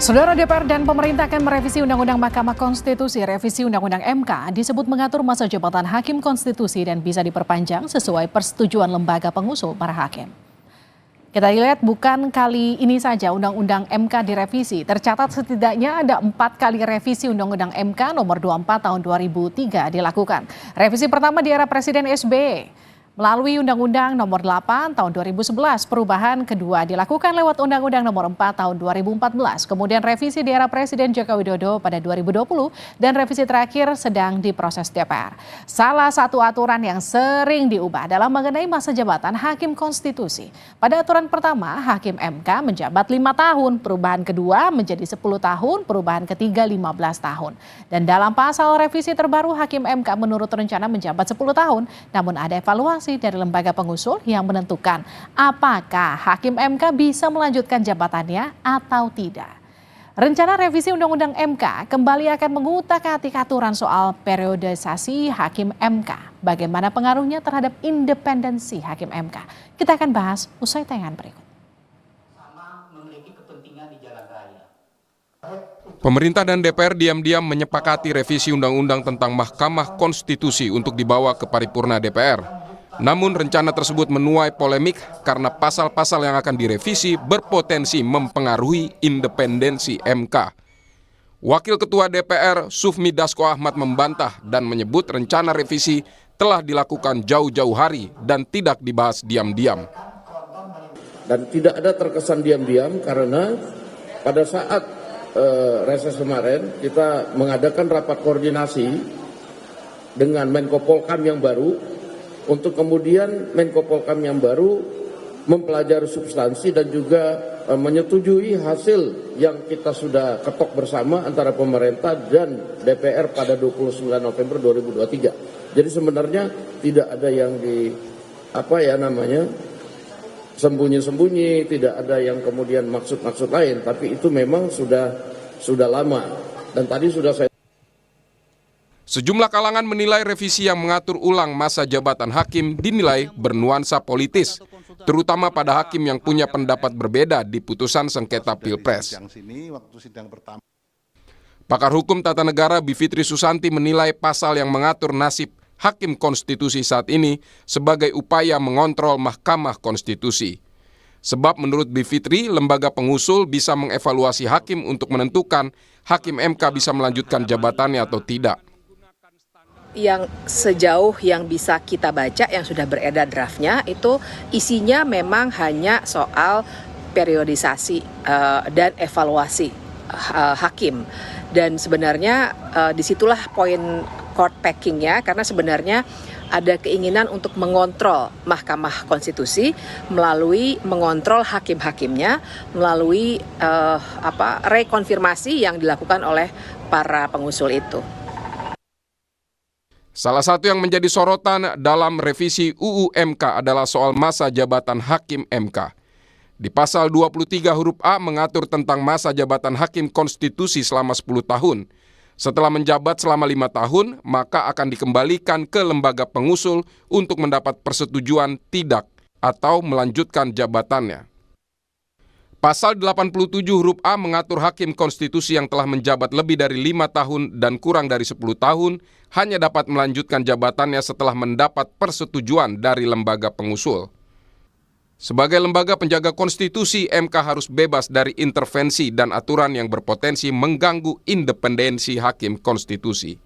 Saudara DPR dan pemerintah akan merevisi Undang-Undang Mahkamah Konstitusi. Revisi Undang-Undang MK disebut mengatur masa jabatan hakim konstitusi dan bisa diperpanjang sesuai persetujuan lembaga pengusul para hakim. Kita lihat bukan kali ini saja Undang-Undang MK direvisi. Tercatat setidaknya ada 4 kali revisi Undang-Undang MK nomor 24 tahun 2003 dilakukan. Revisi pertama di era Presiden SBY. Melalui Undang-Undang nomor 8 tahun 2011, perubahan kedua dilakukan lewat Undang-Undang nomor 4 tahun 2014. Kemudian revisi di era Presiden Joko Widodo pada 2020 dan revisi terakhir sedang diproses DPR. Salah satu aturan yang sering diubah adalah mengenai masa jabatan hakim konstitusi. Pada aturan pertama, hakim MK menjabat 5 tahun, perubahan kedua menjadi 10 tahun, perubahan ketiga 15 tahun. Dan dalam pasal revisi terbaru, hakim MK menurut rencana menjabat 10 tahun, namun ada evaluasi dari lembaga pengusul yang menentukan apakah hakim MK bisa melanjutkan jabatannya atau tidak. Rencana revisi Undang-Undang MK kembali akan mengutak-atik aturan soal periodisasi hakim MK. Bagaimana pengaruhnya terhadap independensi hakim MK? Kita akan bahas usai tayangan berikut. Pemerintah dan DPR diam-diam menyepakati revisi Undang-Undang tentang Mahkamah Konstitusi untuk dibawa ke paripurna DPR. Namun rencana tersebut menuai polemik karena pasal-pasal yang akan direvisi berpotensi mempengaruhi independensi MK. Wakil Ketua DPR Sufmi Dasko Ahmad membantah dan menyebut rencana revisi telah dilakukan jauh-jauh hari dan tidak dibahas diam-diam. Dan tidak ada terkesan diam-diam karena pada saat reses kemarin kita mengadakan rapat koordinasi dengan Menko Polkam yang baru untuk kemudian Menko Polkam yang baru mempelajari substansi dan juga menyetujui hasil yang kita sudah ketok bersama antara pemerintah dan DPR pada 29 November 2023. Jadi sebenarnya tidak ada yang sembunyi-sembunyi, tidak ada yang kemudian maksud-maksud lain, tapi itu memang sudah lama. Dan tadi sudah saya Sejumlah kalangan menilai revisi yang mengatur ulang masa jabatan hakim dinilai bernuansa politis, terutama pada hakim yang punya pendapat berbeda di putusan sengketa Pilpres. Pakar hukum tata negara Bivitri Susanti menilai pasal yang mengatur nasib hakim konstitusi saat ini sebagai upaya mengontrol Mahkamah Konstitusi. Sebab menurut Bivitri, lembaga pengusul bisa mengevaluasi hakim untuk menentukan hakim MK bisa melanjutkan jabatannya atau tidak. Yang sejauh yang bisa kita baca yang sudah beredar draftnya itu isinya memang hanya soal periodisasi dan evaluasi hakim. Dan sebenarnya disitulah poin court packingnya karena sebenarnya ada keinginan untuk mengontrol Mahkamah Konstitusi melalui mengontrol hakim-hakimnya melalui rekonfirmasi yang dilakukan oleh para pengusul itu. Salah satu yang menjadi sorotan dalam revisi UU MK adalah soal masa jabatan hakim MK. Di pasal 23 huruf A mengatur tentang masa jabatan hakim konstitusi selama 10 tahun. Setelah menjabat selama 5 tahun, maka akan dikembalikan ke lembaga pengusul untuk mendapat persetujuan tidak atau melanjutkan jabatannya. Pasal 87 huruf A mengatur hakim konstitusi yang telah menjabat lebih dari 5 tahun dan kurang dari 10 tahun hanya dapat melanjutkan jabatannya setelah mendapat persetujuan dari lembaga pengusul. Sebagai lembaga penjaga konstitusi, MK harus bebas dari intervensi dan aturan yang berpotensi mengganggu independensi hakim konstitusi.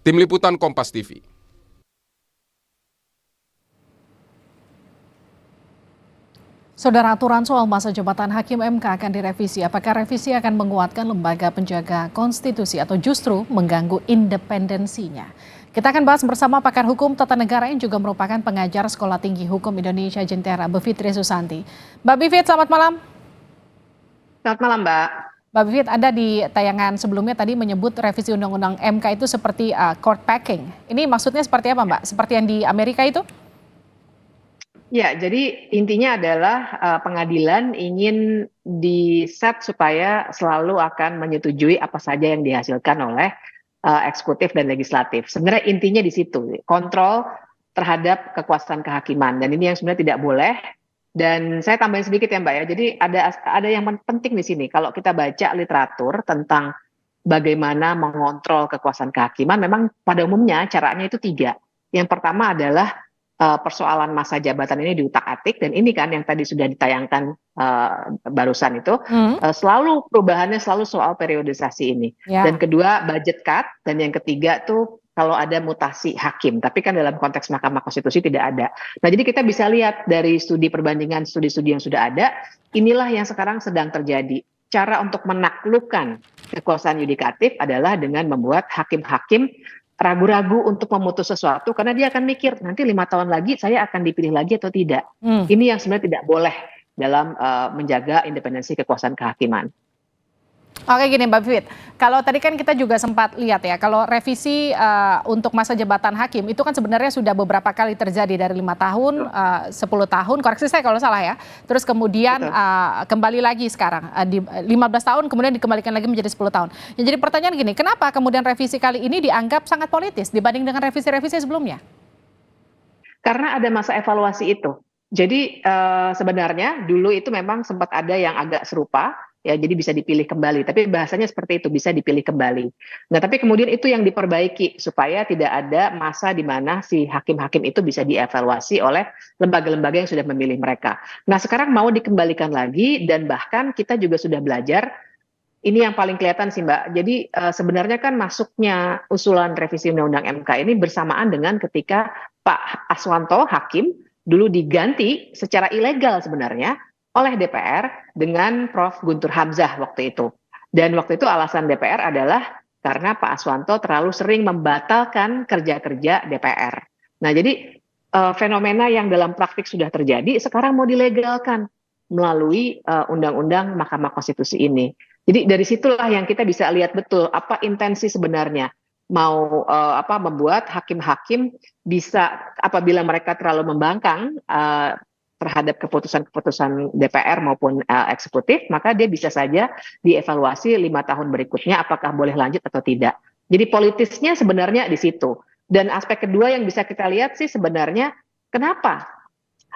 Tim Liputan Kompas TV. Saudara, aturan soal masa jabatan hakim MK akan direvisi. Apakah revisi akan menguatkan lembaga penjaga konstitusi atau justru mengganggu independensinya? Kita akan bahas bersama pakar hukum tata negara yang juga merupakan pengajar Sekolah Tinggi Hukum Indonesia Jentera, Bivitri Susanti. Mbak Bivit, selamat malam. Selamat malam, Mbak. Mbak Bivit, ada di tayangan sebelumnya tadi menyebut revisi Undang-Undang MK itu seperti court packing. Ini maksudnya seperti apa, Mbak? Seperti yang di Amerika itu? Ya, jadi intinya adalah pengadilan ingin di-set supaya selalu akan menyetujui apa saja yang dihasilkan oleh eksekutif dan legislatif. Sebenarnya intinya di situ, kontrol terhadap kekuasaan kehakiman. Dan ini yang sebenarnya tidak boleh Dan saya tambahin sedikit ya Mbak ya. Jadi ada yang penting di sini. Kalau kita baca literatur tentang bagaimana mengontrol kekuasaan kehakiman, memang pada umumnya caranya itu 3. Yang pertama adalah persoalan masa jabatan ini diutak-atik, dan ini kan yang tadi sudah ditayangkan barusan itu, selalu perubahannya selalu soal periodisasi ini. Dan kedua budget cut, dan yang ketiga tuh kalau ada mutasi hakim, tapi kan dalam konteks Mahkamah Konstitusi tidak ada. Nah, jadi kita bisa lihat dari studi perbandingan studi-studi yang sudah ada, inilah yang sekarang sedang terjadi. Cara untuk menaklukkan kekuasaan yudikatif adalah dengan membuat hakim-hakim ragu-ragu untuk memutus sesuatu, karena dia akan mikir, nanti 5 tahun lagi saya akan dipilih lagi atau tidak. Ini yang sebenarnya tidak boleh dalam menjaga independensi kekuasaan kehakiman. Oke gini Mbak Vivit, kalau tadi kan kita juga sempat lihat ya, kalau revisi untuk masa jabatan hakim itu kan sebenarnya sudah beberapa kali terjadi dari 5 tahun, 10 tahun, koreksi saya kalau salah ya. Terus kemudian kembali lagi sekarang di 15 tahun kemudian dikembalikan lagi menjadi 10 tahun. Yang jadi pertanyaan gini, kenapa kemudian revisi kali ini dianggap sangat politis dibanding dengan revisi-revisi sebelumnya? Karena ada masa evaluasi itu. Jadi sebenarnya dulu itu memang sempat ada yang agak serupa, ya jadi bisa dipilih kembali, tapi bahasanya seperti itu, bisa dipilih kembali. Nah, tapi kemudian itu yang diperbaiki supaya tidak ada masa di mana si hakim-hakim itu bisa dievaluasi oleh lembaga-lembaga yang sudah memilih mereka. Nah, sekarang mau dikembalikan lagi, dan bahkan kita juga sudah belajar, ini yang paling kelihatan sih Mbak. Jadi sebenarnya kan masuknya usulan revisi Undang-Undang MK ini bersamaan dengan ketika Pak Aswanto hakim dulu diganti secara ilegal sebenarnya oleh DPR dengan Prof. Guntur Hamzah waktu itu. Dan waktu itu alasan DPR adalah karena Pak Aswanto terlalu sering membatalkan kerja-kerja DPR. Nah, jadi fenomena yang dalam praktik sudah terjadi sekarang mau dilegalkan melalui Undang-Undang Mahkamah Konstitusi ini. Jadi dari situlah yang kita bisa lihat betul apa intensi sebenarnya. Mau membuat hakim-hakim bisa, apabila mereka terlalu membangkang terhadap keputusan-keputusan DPR maupun eksekutif, maka dia bisa saja dievaluasi 5 tahun berikutnya apakah boleh lanjut atau tidak. Jadi politisnya sebenarnya di situ. Dan aspek kedua yang bisa kita lihat sih sebenarnya kenapa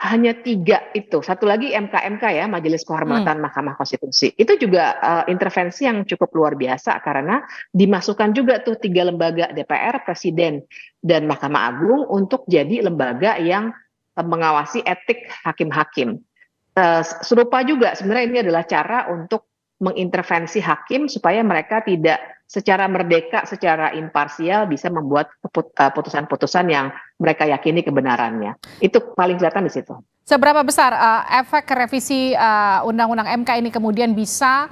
hanya 3 itu. Satu lagi MK ya, Majelis Kehormatan Mahkamah Konstitusi. Itu juga intervensi yang cukup luar biasa karena dimasukkan juga tuh 3 lembaga DPR, Presiden, dan Mahkamah Agung untuk jadi lembaga yang mengawasi etik hakim-hakim. Serupa juga sebenarnya ini adalah cara untuk mengintervensi hakim supaya mereka tidak secara merdeka, secara imparsial bisa membuat putusan-putusan yang mereka yakini kebenarannya. Itu paling kelihatan di situ. Seberapa besar efek revisi Undang-Undang MK ini kemudian bisa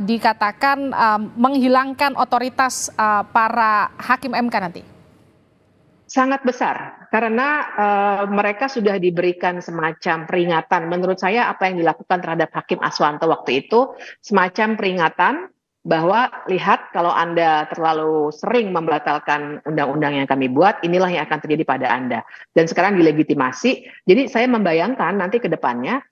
dikatakan menghilangkan otoritas para hakim MK nanti? Sangat besar, karena mereka sudah diberikan semacam peringatan. Menurut saya apa yang dilakukan terhadap Hakim Aswanto waktu itu, semacam peringatan bahwa lihat kalau Anda terlalu sering membatalkan undang-undang yang kami buat, inilah yang akan terjadi pada Anda. Dan sekarang dilegitimasi, jadi saya membayangkan nanti ke depannya,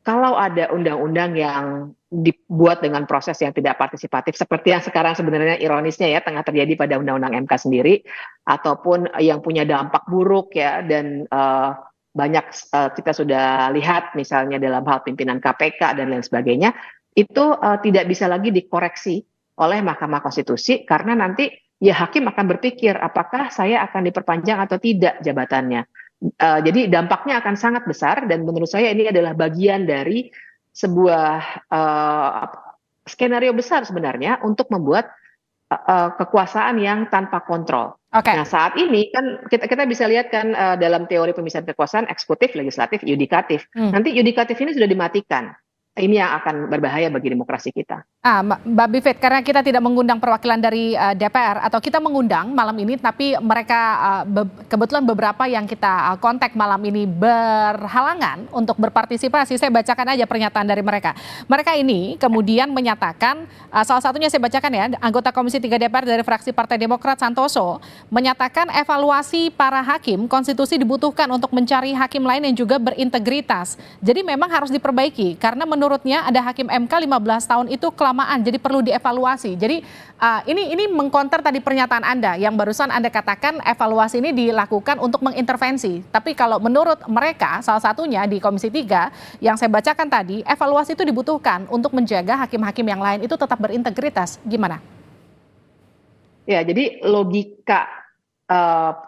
kalau ada undang-undang yang dibuat dengan proses yang tidak partisipatif, seperti yang sekarang sebenarnya ironisnya ya tengah terjadi pada Undang-Undang MK sendiri, ataupun yang punya dampak buruk ya, dan banyak kita sudah lihat misalnya dalam hal pimpinan KPK dan lain sebagainya, itu tidak bisa lagi dikoreksi oleh Mahkamah Konstitusi karena nanti ya hakim akan berpikir apakah saya akan diperpanjang atau tidak jabatannya. Jadi dampaknya akan sangat besar, dan menurut saya ini adalah bagian dari sebuah skenario besar sebenarnya untuk membuat kekuasaan yang tanpa kontrol. Nah, saat ini kan kita bisa lihat kan dalam teori pemisahan kekuasaan eksekutif, legislatif, yudikatif. Nanti yudikatif ini sudah dimatikan. Ini yang akan berbahaya bagi demokrasi kita. Mbak Bivit, karena kita tidak mengundang perwakilan dari DPR, atau kita mengundang malam ini, tapi mereka kebetulan beberapa yang kita kontak malam ini berhalangan untuk berpartisipasi. Saya bacakan aja pernyataan dari mereka. Mereka ini kemudian menyatakan, salah satunya saya bacakan ya, anggota Komisi 3 DPR dari fraksi Partai Demokrat Santoso, menyatakan evaluasi para hakim konstitusi dibutuhkan untuk mencari hakim lain yang juga berintegritas. Jadi memang harus diperbaiki, karena menurut menurutnya ada hakim MK 15 tahun itu kelamaan, jadi perlu dievaluasi. Jadi ini mengkonter tadi pernyataan Anda yang barusan Anda katakan evaluasi ini dilakukan untuk mengintervensi. Tapi kalau menurut mereka, salah satunya di Komisi 3 yang saya bacakan tadi, evaluasi itu dibutuhkan untuk menjaga hakim-hakim yang lain itu tetap berintegritas. Gimana? Ya, jadi logika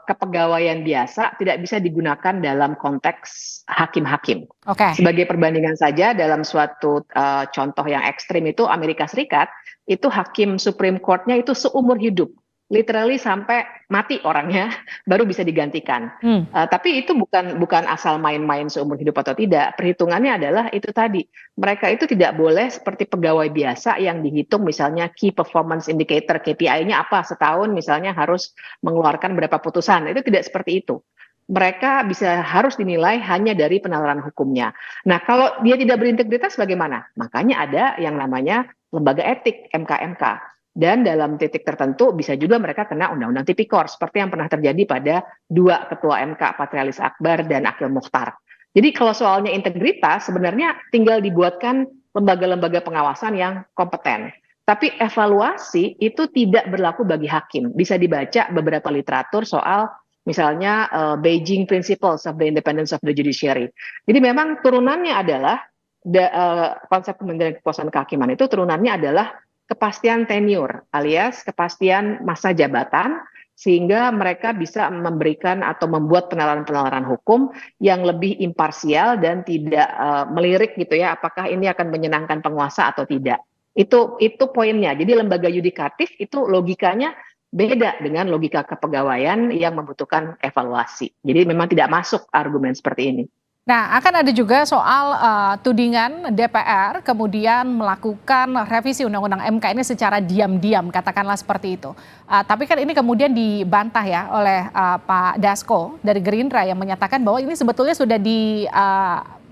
kepegawaian biasa tidak bisa digunakan dalam konteks hakim-hakim. Oke. Sebagai perbandingan saja, dalam suatu contoh yang ekstrim itu Amerika Serikat, itu hakim Supreme Court-nya itu seumur hidup. Literally sampai mati orangnya baru bisa digantikan. Tapi itu bukan asal main-main seumur hidup atau tidak. Perhitungannya adalah itu tadi. Mereka itu tidak boleh seperti pegawai biasa yang dihitung misalnya key performance indicator, KPI-nya apa setahun misalnya harus mengeluarkan berapa putusan. Itu tidak seperti itu. Mereka harus dinilai hanya dari penalaran hukumnya. Nah, kalau dia tidak berintegritas bagaimana? Makanya ada yang namanya lembaga etik, MK-MK. Dan dalam titik tertentu bisa juga mereka kena undang-undang tipikor seperti yang pernah terjadi pada 2 ketua MK, Patrialis Akbar dan Akhil Mukhtar. Jadi kalau soalnya integritas sebenarnya tinggal dibuatkan lembaga-lembaga pengawasan yang kompeten. Tapi evaluasi itu tidak berlaku bagi hakim. Bisa dibaca beberapa literatur soal misalnya Beijing Principles of the Independence of the Judiciary. Jadi memang turunannya adalah konsep Kementerian Kekuasaan Kehakiman itu turunannya adalah kepastian tenure alias kepastian masa jabatan sehingga mereka bisa memberikan atau membuat penalaran-penalaran hukum yang lebih imparsial dan tidak melirik gitu ya, apakah ini akan menyenangkan penguasa atau tidak. Itu poinnya. Jadi lembaga yudikatif itu logikanya beda dengan logika kepegawaian yang membutuhkan evaluasi. Jadi memang tidak masuk argumen seperti ini. Nah, akan ada juga soal tudingan DPR kemudian melakukan revisi Undang-Undang MK ini secara diam-diam, katakanlah seperti itu. Tapi kan ini kemudian dibantah ya oleh Pak Dasko dari Gerindra yang menyatakan bahwa ini sebetulnya sudah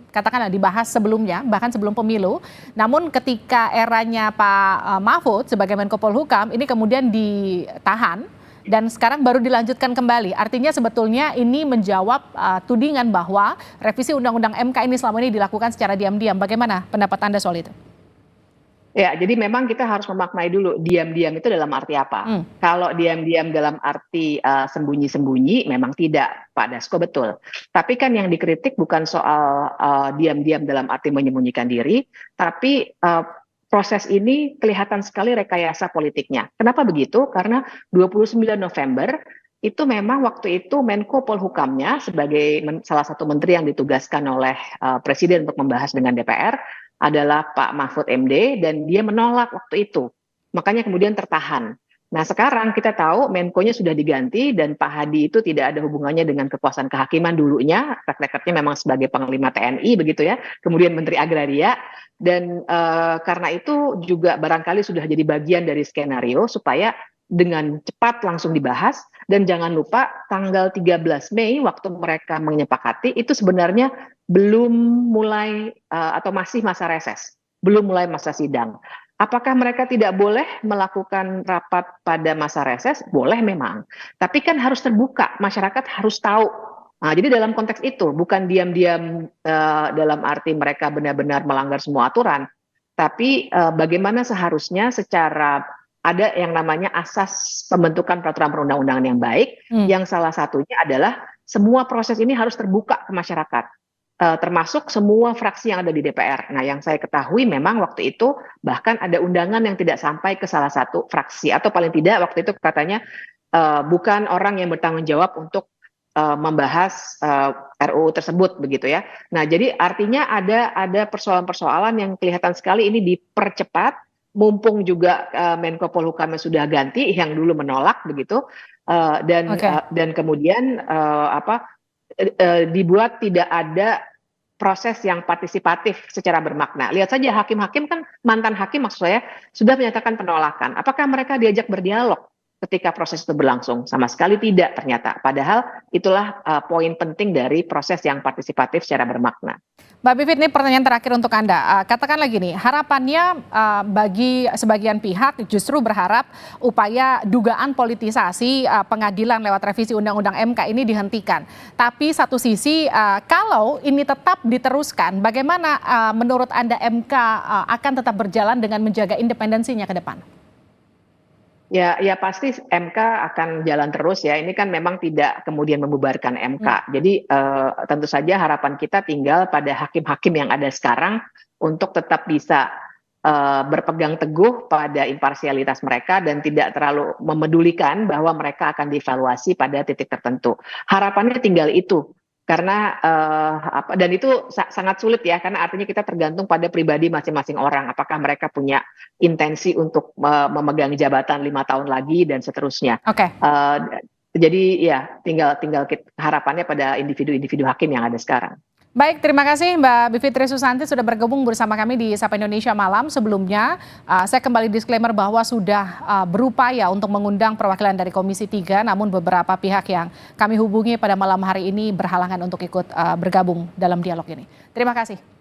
katakanlah dibahas sebelumnya, bahkan sebelum pemilu. Namun ketika eranya Pak Mahfud sebagai Menko Polhukam, ini kemudian ditahan. Dan sekarang baru dilanjutkan kembali. Artinya sebetulnya ini menjawab tudingan bahwa revisi Undang-Undang MK ini selama ini dilakukan secara diam-diam. Bagaimana pendapat Anda soal itu? Ya, jadi memang kita harus memaknai dulu diam-diam itu dalam arti apa. Kalau diam-diam dalam arti sembunyi-sembunyi, memang tidak, Pak Dasko betul. Tapi kan yang dikritik bukan soal diam-diam dalam arti menyembunyikan diri, tapi proses ini kelihatan sekali rekayasa politiknya. Kenapa begitu? Karena 29 November itu memang waktu itu Menko Polhukamnya sebagai salah satu menteri yang ditugaskan oleh Presiden untuk membahas dengan DPR adalah Pak Mahfud MD dan dia menolak waktu itu. Makanya kemudian tertahan. Nah sekarang kita tahu Menko-nya sudah diganti dan Pak Hadi itu tidak ada hubungannya dengan kekuasaan kehakiman dulunya, track record-nya memang sebagai Panglima TNI begitu ya, kemudian Menteri Agraria, dan karena itu juga barangkali sudah jadi bagian dari skenario supaya dengan cepat langsung dibahas, dan jangan lupa tanggal 13 Mei waktu mereka menyepakati itu sebenarnya belum mulai atau masih masa reses, belum mulai masa sidang. Apakah mereka tidak boleh melakukan rapat pada masa reses? Boleh memang. Tapi kan harus terbuka, masyarakat harus tahu. Nah, jadi dalam konteks itu, bukan diam-diam dalam arti mereka benar-benar melanggar semua aturan. Tapi bagaimana seharusnya secara ada yang namanya asas pembentukan peraturan perundang-undangan yang baik, yang salah satunya adalah semua proses ini harus terbuka ke masyarakat. Termasuk semua fraksi yang ada di DPR. Nah, yang saya ketahui memang waktu itu bahkan ada undangan yang tidak sampai ke salah satu fraksi, atau paling tidak waktu itu katanya bukan orang yang bertanggung jawab untuk membahas RUU tersebut begitu ya. Nah, jadi artinya ada persoalan-persoalan yang kelihatan sekali ini dipercepat, mumpung juga Menko Polhukamnya sudah ganti yang dulu menolak begitu, dan kemudian dibuat tidak ada proses yang partisipatif secara bermakna. Lihat saja hakim-hakim kan, mantan hakim maksud saya, sudah menyatakan penolakan. Apakah mereka diajak berdialog? ketika proses itu berlangsung. Sama sekali tidak ternyata. Padahal itulah poin penting dari proses yang partisipatif secara bermakna. Mbak Bivit, ini pertanyaan terakhir untuk Anda. Katakan lagi nih, harapannya bagi sebagian pihak justru berharap upaya dugaan politisasi pengadilan lewat revisi Undang-Undang MK ini dihentikan. Tapi satu sisi, kalau ini tetap diteruskan, bagaimana menurut Anda MK akan tetap berjalan dengan menjaga independensinya ke depan? Ya pasti MK akan jalan terus ya. Ini kan memang tidak kemudian membubarkan MK. Jadi tentu saja harapan kita tinggal pada hakim-hakim yang ada sekarang untuk tetap bisa berpegang teguh pada imparsialitas mereka dan tidak terlalu memedulikan bahwa mereka akan dievaluasi pada titik tertentu. Harapannya tinggal itu. Karena dan itu sangat sulit ya, karena artinya kita tergantung pada pribadi masing-masing orang. Apakah mereka punya intensi untuk memegang jabatan 5 tahun lagi dan seterusnya. Oke. Jadi ya tinggal harapannya pada individu-individu hakim yang ada sekarang. Baik, terima kasih Mbak Bivitri Susanti sudah bergabung bersama kami di Sapa Indonesia Malam. Sebelumnya, saya kembali disclaimer bahwa sudah berupaya untuk mengundang perwakilan dari Komisi 3, namun beberapa pihak yang kami hubungi pada malam hari ini berhalangan untuk ikut bergabung dalam dialog ini. Terima kasih.